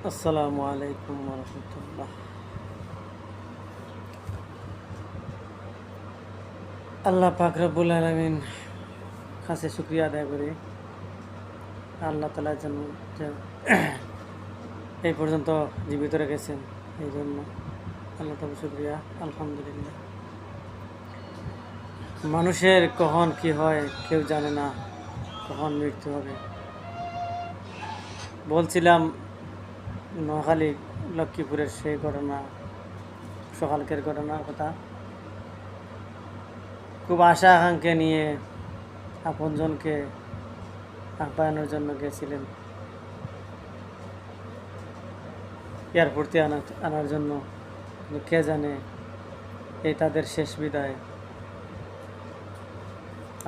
আসসালামু আলাইকুম রহমতুল্লাহ। আল্লাহ পাক রব্বুল আলামিন কাছে শুকরিয়া আদায় করি আল্লাহ তাআলার জন্য যে এই পর্যন্ত জীবিত রেখেছেন, এই জন্য আল্লাহ তাআলা শুকরিয়া। আলহামদুলিল্লাহ। মানুষের কখন কি হয় কেউ জানে না, কখন মৃত্যু হবে। বলছিলাম নোয়াখালী লক্ষ্মীপুরের সেই ঘটনা, সকালকের ঘটনার কথা। খুব আশা আকাঙ্ক্ষা নিয়ে আপনজনকে আপ্যায়নের জন্য গেছিলেন, এয়ারপোর্টে আনার জন্য। কে জানে এই তাদের শেষ বিদায়।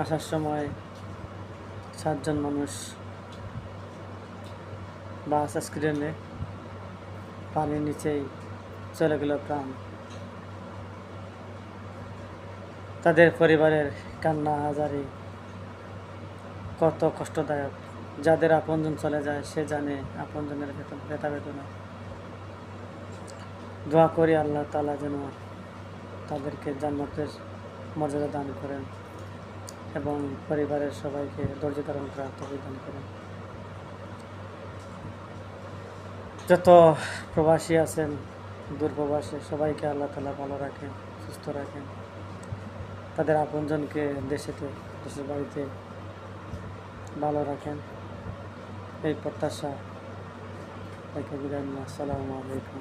আসার সময় 7 জন মানুষ বাস স্ক্রিনে পানির নিচেই চলে গেল প্রাণ। তাদের পরিবারের কান্না হাজারি কত কষ্টদায়ক। যাদের আপনজন চলে যায় সে জানে আপনজনের ব্যথা বেদনা। দোয়া করি আল্লাহ তাআলা যেন তাদেরকে জান্নাতের মর্যাদা দান করেন এবং পরিবারের সবাইকে ধৈর্য ধারণ করার তৌফিক দান করেন। যত প্রবাসী আছেন, দূর প্রবাসী, সবাইকে আল্লাহ তাআলা ভালো রাখেন, সুস্থ রাখেন। তাদের আপনজনকে দেশের বাড়িতে ভালো রাখেন, এই প্রত্যাশা রেখে বিদায় নিলাম। আসসালামু আলাইকুম।